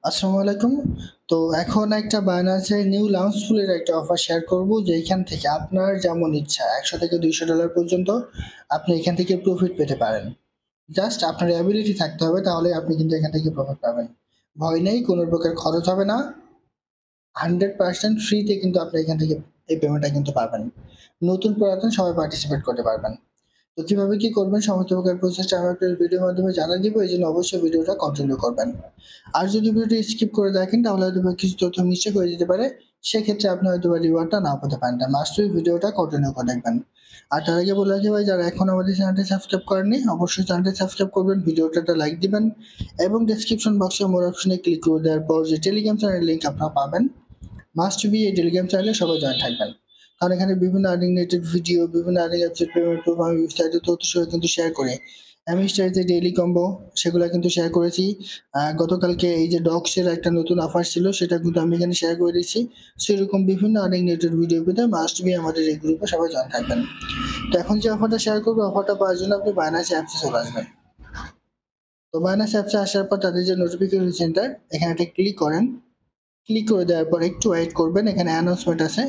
আসসালামু আলাইকুম। তো এখন একটা বাইন্যান্সের নিউ লাউঞ্জফুলের একটা অফার শেয়ার করব, যেখান থেকে আপনার যেমন ইচ্ছা 100 থেকে $200 পর্যন্ত আপনি এখান থেকে প্রফিট পেতে পারেন। জাস্ট আপনার অ্যাবিলিটি থাকতে হবে, তাহলে আপনি কিন্তু এখান থেকে প্রফিট পাবেন। ভয় নেই, কোনো প্রকার খরচ হবে না। 100% ফ্রিতে কিন্তু আপনি এখান থেকে এই পেমেন্টটা কিন্তু পাবেন। নতুন পুরাতন সবাই পার্টিসিপেট করতে পারবেন। তো কিভাবে কি করবেন সমস্ত প্রকার প্রসেসটা আমি আপনার ভিডিওর মাধ্যমে জানিয়ে দিব, এই জন্য অবশ্যই ভিডিওটা কন্টিনিউ করবেন। আর যদি ভিডিওটি স্কিপ করে দেখেন তাহলে হয়তো কিছু তথ্য মিস্টেক হয়ে যেতে পারে, সেক্ষেত্রে আপনি হয়তো রিওয়ার্ডটা নাও পেতে পারেন। তাই মাস্টই ভিডিওটা কন্টিনিউ করে দেখবেন। আর তার আগে বলে রাখি ভাই, যারা এখন আমাদের চ্যানেলটি সাবস্ক্রাইব করেননি অবশ্যই চ্যানেলটি সাবস্ক্রাইব করবেন, ভিডিওটা একটা লাইক দিবেন এবং ডেসক্রিপশন বক্সে মোর অপশনে ক্লিক করে দেওয়ার পর যে টেলিগ্রাম চ্যানেলের লিঙ্ক আপনারা পাবেন, মাস্ট বি এই টেলিগ্রাম চ্যানেলে সবাই জয়েন থাকবেন। কারণ এখানে বিভিন্ন আর্নিং রিলেটেড ভিডিও, বিভিন্ন আর্নিং অ্যাপসের পেমেন্ট প্রুফ আমি বিস্তারিত তথ্য সহ কিন্তু শেয়ার করে আমি স্টার যে ডেইলি কম্বো সেগুলো কিন্তু শেয়ার করেছি। গতকালকে এই যে ডক্সের একটা নতুন অফার ছিল সেটা কিন্তু আমি এখানে শেয়ার করে দিচ্ছি। সেরকম বিভিন্ন আর্নিং রিলেটেড ভিডিও পেতে মাস্ট বি আমাদের এই গ্রুপে সবাই জয়েন থাকবেন। তো এখন যে অফারটা শেয়ার করবো, অফারটা পাওয়ার জন্য আপনি বাইন্যান্স অ্যাপসে চলে আসবেন। তো বাইন্যান্স অ্যাপসে আসার পর তাদের যে নোটিফিকেশন সেন্টার এখানে একটা ক্লিক করেন। ক্লিক করে দেওয়ার পর একটু ওয়েট করবেন, এখানে অ্যানাউন্সমেন্ট আছে,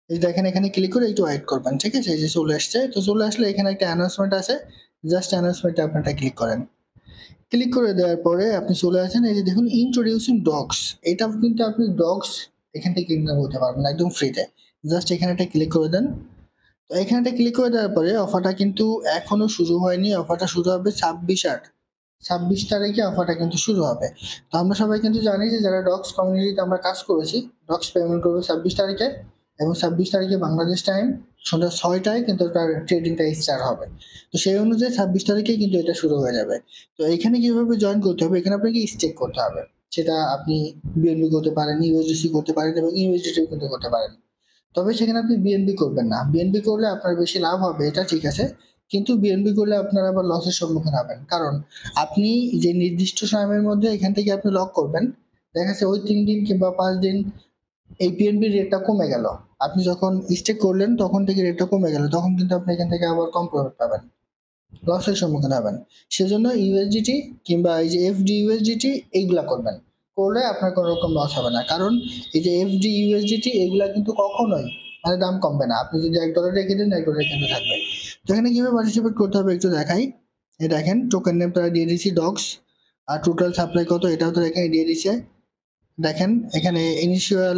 এই দেখেন এখানে ক্লিক করে একটু ওয়েট করবেন। ঠিক আছে, এই যে চলে আসছে। তো চলে আসলে এখানে একটা অ্যানাউন্সমেন্ট আছে, জাস্ট অ্যানাউন্সমেন্টে আপনারা ক্লিক করেন। ক্লিক করে দেওয়ার পরে আপনি চলে আসেন, এই যে দেখুন ইন্ট্রোডিউসিং ডগস, এটা কিন্তু আপনি ডগস এখান থেকে ইনকাম করতে পারবেন একদম ফ্রিতে। জাস্ট এখানে একটা ক্লিক করে দেন। তো এখানে একটা ক্লিক করে দেওয়ার পরে অফারটা কিন্তু এখনো শুরু হয়নি, অফারটা শুরু হবে 26/8 অফারটা কিন্তু শুরু হবে। তো আমরা সবাই কিন্তু জানি যে যারা ডগস কমিউনিটিতে আমরা কাজ করেছি, ডগস পেমেন্ট করবে 26 তারিখে, এবং 26 তারিখে বাংলাদেশ টাইম সন্ধ্যা 6টায় কিন্তু তার ট্রেডিংটা স্টার্ট হবে। তো সেই অনুযায়ী 26 তারিখে কিন্তু এটা শুরু হয়ে যাবে। তো এখানে কিভাবে জয়েন করতে হবে, এখানে আপনাকে স্টেক করতে হবে। সেটা আপনি বিএনবি করতে পারেন, ইউএসডিসি করতে পারেন এবং ইউএসডিটিও কিন্তু করতে পারেন। তবে সেখানে আপনি বিএনবি করবেন না। বিএনবি করলে আপনার বেশি লাভ হবে, এটা ঠিক আছে। কিন্তু বিএনবি করলে আপনার আবার লসের সম্মুখীন হবেন। কারণ আপনি যে নির্দিষ্ট সময়ের মধ্যে এখান থেকে আপনি লক করবেন, দেখা যাচ্ছে ওই 3 দিন কিংবা 5 দিন এই বিএনবির রেটটা কমে গেল। আপনি যখন স্টেক করলেন তখন থেকে রেটটা কমে গেল, তখন কিন্তু আপনি এখান থেকে আবার কম প্রফিট পাবেন, লসের সম্মুখীন হবেন। সেজন্য ইউএসডিটি কিংবা এই যে এফডি ইউএসডিটি এইগুলা করবেন, করলে আপনার কোনো রকম লস হবে না। কারণ এই যে এফডি ইউএসডিটি এগুলা কিন্তু কখনোই মানে দাম কমবে না। আপনি যদি $1 রেখে দেন $1 কিন্তু থাকবে। তো এখানে কিভাবে পার্টিসিপেট করতে হবে একটু দেখাই। এই দেখেন টোকেন নেম তারা দিয়ে দিচ্ছি ডগস, আর টোটাল সাপ্লাই কত এটাও তারা এখানে দিয়ে দিচ্ছে। দেখেন এখানে initial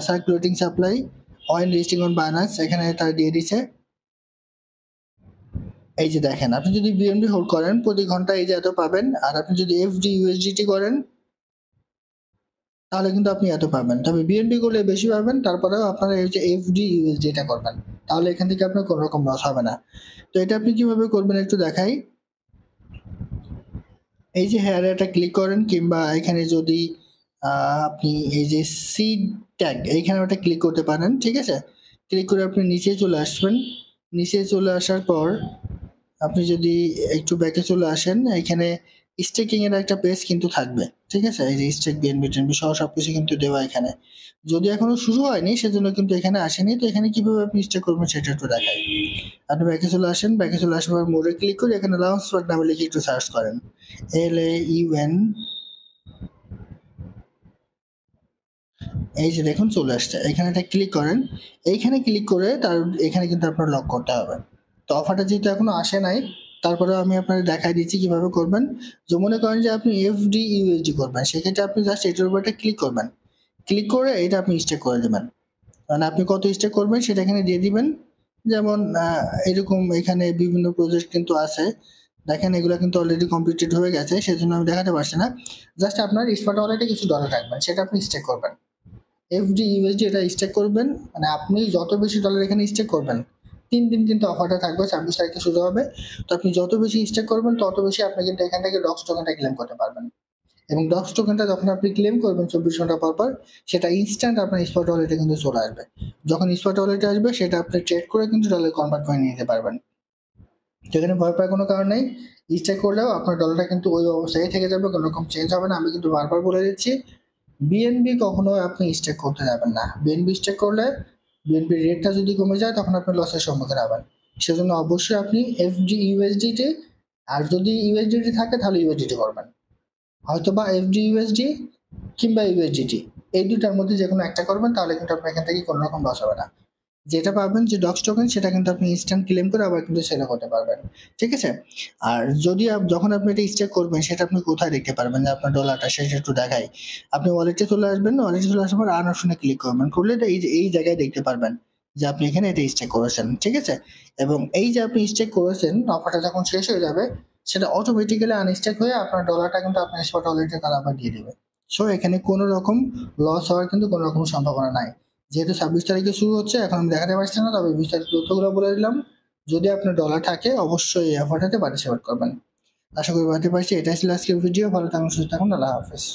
circulating supply oil listing on Binance এখানে তারা দিয়ে দিচ্ছে। এই যে দেখেন আপনি যদি বিএনবি হোল্ড করেন প্রতি ঘন্টায় এই যে এত পাবেন, আর আপনি যদি এফডি ইউএসডিটি করেন তাহলে কিন্তু আপনি এত পাবেন। তবে বিএনবি করলে বেশি পাবেন, তারপরেও আপনারা এই যে এফডি ইউএসডিটা করবেন, তাহলে এখান থেকে আপনার কোনো রকম লস হবে না। তো এটা আপনি কিভাবে করবেন একটু দেখাই। এই যে হেয়ারে একটা ক্লিক করেন, কিংবা এখানে যদি আপনি এই যে সিড ট্যাগ এইখানে ওটা ক্লিক করতে পারেন। ঠিক আছে, ক্লিক করে আপনি নিচে চলে আসবেন। নিচে চলে আসার পর আপনি যদি একটু ব্যাকে চলে আসেন, এখানে স্টেকিং এর একটা পেজ কিন্তু থাকবে। ঠিক আছে, এই যে স্টেক বিএনবি টেনবি সহ সবকিছু কিন্তু দেওয়া এখানে। যদি এখনো শুরু হয়নি সেজন্য কিন্তু এখানে আসেনি। তো এখানে কিভাবে আপনি স্টেক করবেন সেটা একটু দেখাই। আপনি ব্যাকে চলে আসেন, ব্যাকে চলে আসার পর মোড়ে ক্লিক করে এখানে লঞ্চ প্যাড নামে লিখে একটু সার্চ করেন, LAUN। এই যে দেখুন চলে আসছে, এখানে একটা ক্লিক করেন। এইখানে ক্লিক করে তার এখানে কিন্তু আপনার লক করতে হবে। তো অফারটা যেহেতু এখনো আসে নাই, তারপরে আমি আপনাকে দেখাই দিচ্ছি কিভাবে করবেন। যে মনে করেন যে আপনি এফডি ইউএসডি করবেন, সেক্ষেত্রে আপনি জাস্ট এটার উপর একটা ক্লিক করবেন। ক্লিক করে এটা আপনি স্টেক করে দেবেন। মানে আপনি কত স্টেক করবেন সেটা এখানে দিয়ে দিবেন। যেমন এরকম এখানে বিভিন্ন প্রজেক্ট কিন্তু আছে। দেখেন এগুলো কিন্তু অলরেডি কমপ্লিটেড হয়ে গেছে, সেজন্য আমি দেখাতে পারছি না। জাস্ট আপনার স্পট ওয়ালেটে কিছু ডলার রাখবেন, সেটা আপনি স্টেক করবেন। এফডি ইউএসডি এটা স্টেক করবেন, মানে আপনি যত বেশি ডলার এখানে স্টেক করবেন, 3 দিন কিন্তু অফারটা থাকবে, 26 তারিখে শুরু হবে। তো আপনি যত বেশি স্টেক করবেন তত বেশি আপনি কিন্তু এখান থেকে ডক্স টোকেনটা ক্লেম করতে পারবেন। এবং ডক্স টোকেনটা যখন আপনি ক্লেম করবেন 24 ঘন্টা পর পর, সেটা ইনস্ট্যান্ট আপনার স্পট ওয়ালেটে কিন্তু চলে আসবে। যখন স্পট ওয়ালেটে আসবে সেটা আপনি ট্রেড করে কিন্তু ডলার কনভার্ট করে নিতে পারবেন। যেখানে ভয় পাওয়ার কোনো কারণ নেই। স্টেক করলেও আপনার ডলারটা কিন্তু ওই অবস্থায় থেকে যাবে, কোনো রকম চেঞ্জ হবে না। আমি কিন্তু বারবার বলে দিচ্ছি, বিএনবি কখনো আপনি স্টেক করতে যাবেন না। বিএনবি স্টেক করলে বিএনপির রেটটা যদি কমে যায় তখন আপনি লসের সম্মুখীন হবেন। সেজন্য অবশ্যই আপনি এফডি ইউএসডিটি, আর যদি ইউএসডিটি থাকে তাহলে ইউএসডিটি করবেন। হয়তো বা এফডি ইউএসডি কিংবা ইউএসডিটি, এই দুটার মধ্যে যে কোনো একটা করবেন, তাহলে কিন্তু আপনার এখান থেকে কোনো রকম লস হবে না। যেটা পাবেন যে ডক্স টোকেন, সেটা কিন্তু আপনি ইনস্ট্যান্ট ক্লেম করে আবার কিন্তু সেলও করতে পারবেন। ঠিক আছে? আর যদি যখন আপনি এটা স্টেক করবেন, সেটা আপনি কোথায় দেখতে পারবেন যে আপনার ডলারটা, সেটা একটু দেখাই। আপনি ওয়ালেটে চলে আসবেন, ওয়ালেটে চলে আসার পর আর্ন অপশনে ক্লিক করবেন, করলে এটা এই জায়গায় দেখতে পারবেন যে আপনি এখানে এটা স্টেক করেছেন। ঠিক আছে? এবং এই যে আপনি স্টেক করেছেন, অফারটা যখন শেষ হয়ে যাবে, সেটা অটোমেটিক্যালি আনস্টেক হয়ে আপনার ডলারটা কিন্তু আপনার স্পট ওয়ালেটে তারা আবার দিয়ে দিবে। সো এখানে কোনো রকম লস হওয়ার কিন্তু কোনো রকম সম্ভাবনা নাই। যেহেতু 26 তারিখে শুরু হচ্ছে, এখন আমি দেখাতে পারছি না, তবে বিস্তারিত তথ্যগুলো বলে দিলাম। যদি আপনার ডলার থাকে, অবশ্যই এই অফারটাতে পার্টিসিপেট করবেন। আশা করি বলতে পারছি। এটাই ছিল আজকের ভিডিও। ভালো থাকুন, সুস্থ থাকুন। আল্লাহ হাফেজ।